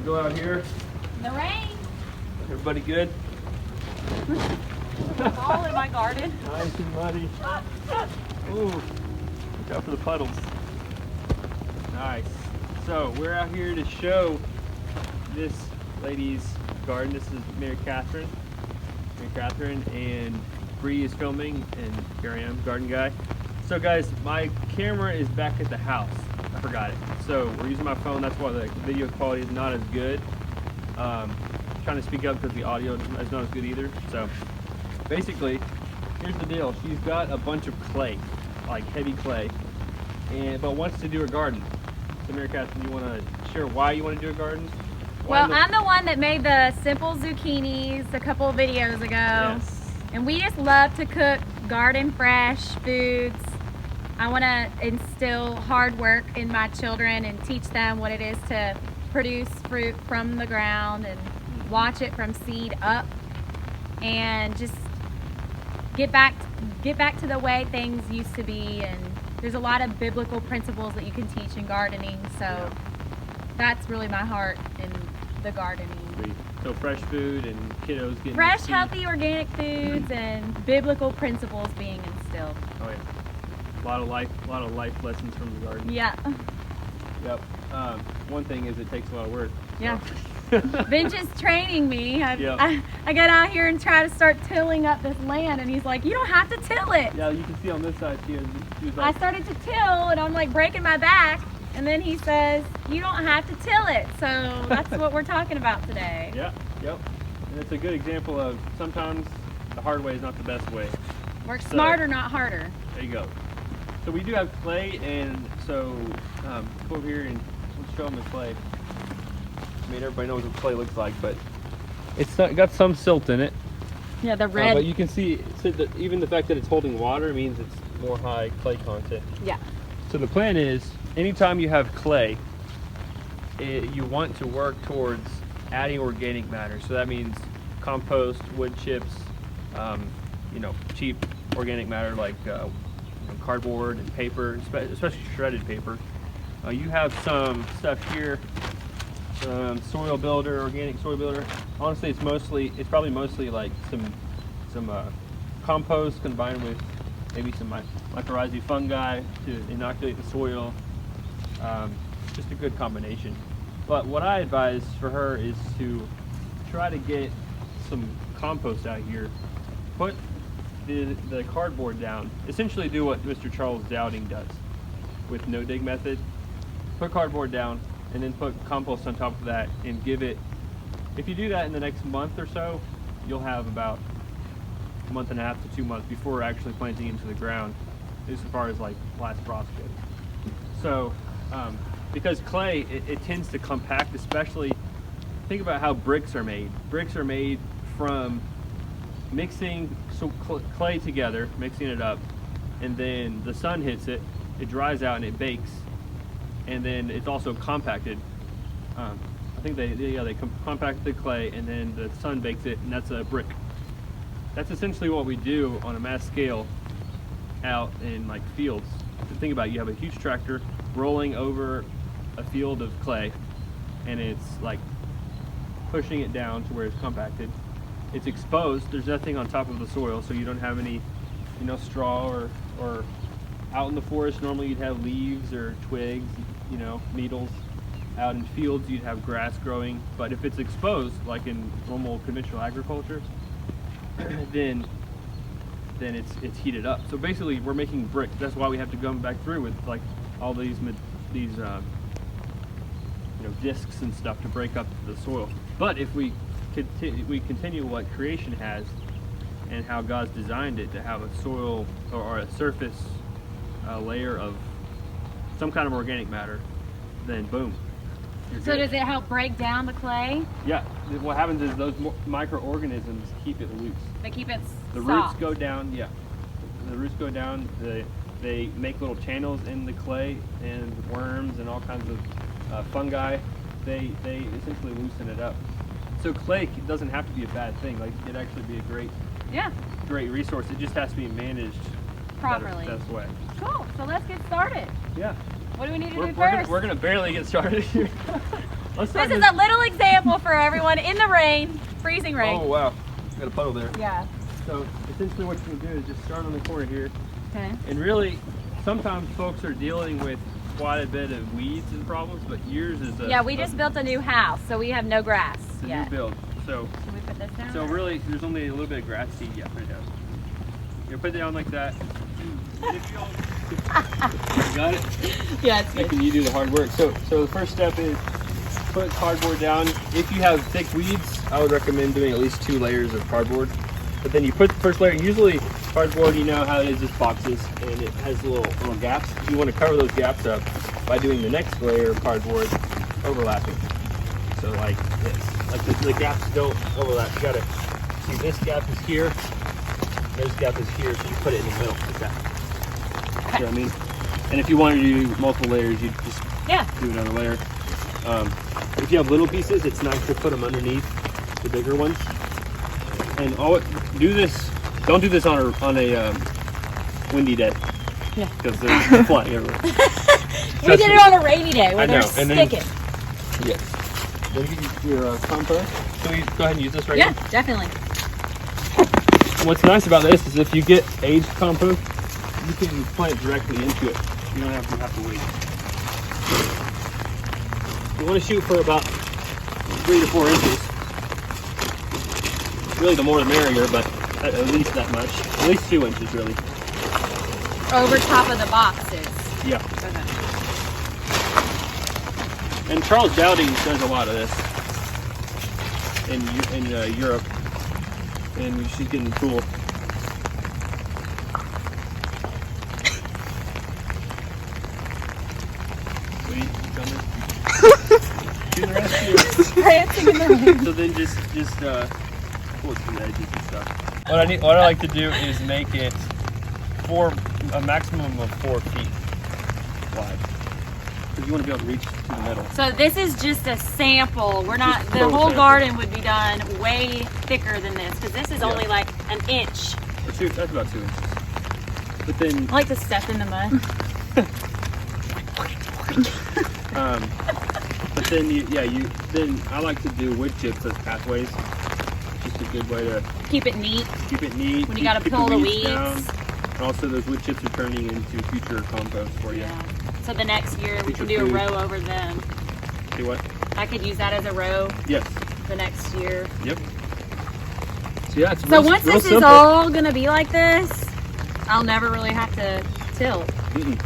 Go out here. In the rain. Everybody good? It's all in my garden. Nice and muddy. Ooh, look out for the puddles. Nice. So we're out here to show this lady's garden. This is Mary Catherine. And Bree is filming, and here I am, Gardenguy. So guys, my camera is back at the house. I forgot it. So we're using my phone. That's why the video quality is not as good. Trying to speak up because the audio is not as good either. So basically, here's the deal. She's got a bunch of clay, like heavy clay, but wants to do a garden. So Mary Catherine, you want to share why you want to do a garden? Well, I'm the one that made the simple zucchinis a couple of videos ago. Yes. And we just love to cook garden fresh foods. I want to instill hard work in my children and teach them what it is to produce fruit from the ground and watch it from seed up, and just get back to the way things used to be. And there's a lot of biblical principles that you can teach in gardening, so that's really my heart in the gardening. Sweet. So fresh food and kiddos getting Fresh, healthy, organic foods and biblical principles being instilled. Oh yeah, a lot of life lessons from the garden. Yeah. Yep. One thing is it takes a lot of work. So. Yeah. Vince is training me. I got out here and try to start tilling up this land, and he's like, "You don't have to till it." Yeah, you can see on this side she was I like, started to till, and I'm like breaking my back, and then he says, "You don't have to till it." So that's what we're talking about today. Yeah. Yep. And it's a good example of sometimes the hard way is not the best way. Work smarter, not harder. There you go. So we do have clay, and so come over here and let's show them the clay. I mean, everybody knows what clay looks like, but it's got some silt in it. Yeah, the red. But you can see that even the fact that it's holding water means it's more high clay content. Yeah. So the plan is, anytime you have clay, you want to work towards adding organic matter. So that means compost, wood chips, cheap organic matter like cardboard and paper, especially shredded paper. You have some stuff here, soil builder, organic soil builder. Honestly, it's probably mostly like some compost combined with maybe some mycorrhizae fungi to inoculate the soil. Just a good combination. But what I advise for her is to try to get some compost out here. Put the cardboard down. Essentially do what Mr. Charles Dowding does with no dig method. Put cardboard down and then put compost on top of that and give it, if you do that in the next month or so, you'll have about a month and a half to 2 months before actually planting into the ground, as far as like last frost goes. So because clay, it tends to compact, especially, think about how bricks are made. Bricks are made from mixing clay together, mixing it up, and then the sun hits it, it dries out and it bakes, and then it's also compacted. I think they compact the clay and then the sun bakes it, and that's a brick. That's essentially what we do on a mass scale out in like fields. So think about it, you have a huge tractor rolling over a field of clay, and it's like pushing it down to where it's compacted. It's exposed. There's nothing on top of the soil, so you don't have any, straw or out in the forest. Normally you'd have leaves or twigs, needles. Out in fields you'd have grass growing. But if it's exposed, like in normal conventional agriculture, then it's heated up. So basically, we're making brick. That's why we have to come back through with like all these discs and stuff to break up the soil. But if we continue what creation has and how God's designed it to have a soil or a surface layer of some kind of organic matter, then boom. So does it help break down the clay? Yeah. What happens is those microorganisms keep it loose. They keep it The soft. roots go down. Yeah. The roots go down. They make little channels in the clay, and worms and all kinds of fungi. They essentially loosen it up. So clay doesn't have to be a bad thing. Like, it actually be a great resource. It just has to be managed properly. Best way. Cool. So let's get started. Yeah. What do we need to do first? We're gonna barely get started here. Let's This start is a little example for everyone in the rain, freezing rain. Oh wow, got a puddle there. Yeah. So essentially what you can do is just start on the corner here. Okay. And really, sometimes folks are dealing with quite a bit of weeds and problems, but yours is a... Yeah, we just built a new house, so we have no grass it's a yet. new build. So, Should we put this down? so really, there's only a little bit of grass seed. Yeah, put it down. You put it down like that. And if you got it? Yeah, it's Like, good. you do the hard work. So the first step is put cardboard down. If you have thick weeds, I would recommend doing at least 2 layers of cardboard. But then you put the first layer. Usually cardboard, you know how it is, just boxes, and it has little gaps. You want to cover those gaps up by doing the next layer of cardboard overlapping. So like this. Like the gaps don't overlap. You gotta see, this gap is here, this gap is here, so you put it in the middle like that. Okay. You know what I mean? And if you wanted to do multiple layers, you just Yeah. do another layer. If you have little pieces, it's nice to put them underneath the bigger ones. And do this. Don't do this on a windy day. Yeah. Because they're flying everywhere. We did it on a rainy day I where know, they're and then- sticking. Yes. Then get your compost. So you go ahead and use this right Yeah, now. definitely. And what's nice about this is if you get aged compost, you can plant directly into it. You don't have to wait. You want to shoot for about 3 to 4 inches. Really, the more the merrier, but at least that much. At least 2 inches, really. Over top of the boxes. Yeah. Okay. And Charles Dowding does a lot of this in Europe, and she's getting cool. Sweet, coming. Do the rest of you. Prancing in the rain. So then just pull it to the edges and stuff. What I like to do is make it a maximum of 4 feet wide. Because you want to be able to reach to the middle. So this is just a sample. We're not, Just the pro whole sample. garden would be done way thicker than this because this is Yeah. only like an inch. That's about 2 inches. But then, I like to step in the mud. but then then I like to do wood chips as pathways. Just a good way to Keep it neat. keep it neat. When you gotta keep pull the weeds. down. And also, those wood chips are turning into future compost for you. Yeah. So the next year we Future can do a food. row over them. See what? I could use that as a row Yes. the next year. Yep. So yeah, it's So real, once real this is simple. all gonna be like this, I'll never really have to till. Mm-mm.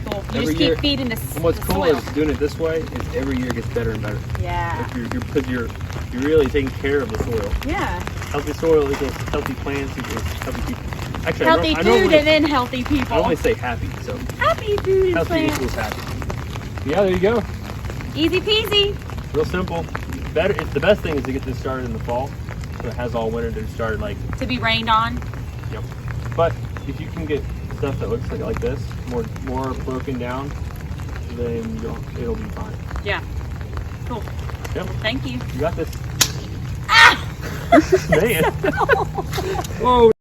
Cool. You Every just year- keep feeding the And what's the cool soil. is doing it this way is every year gets better and better. Yeah. Because you're really taking care of the soil. Yeah. Healthy soil equals healthy plants equals healthy people. Actually, Healthy I food normally, and then healthy I people. only say happy, so Happy food and healthy plants. equals happy. Yeah, there you go. Easy peasy. Real simple. The best thing is to get this started in the fall, so it has all winter to start like. To be rained on. Yep. But if you can get stuff that looks like this, more broken down, then it'll be fine. Yeah. Cool. Yep. Thank you. You got this. Ah! Man. Whoa.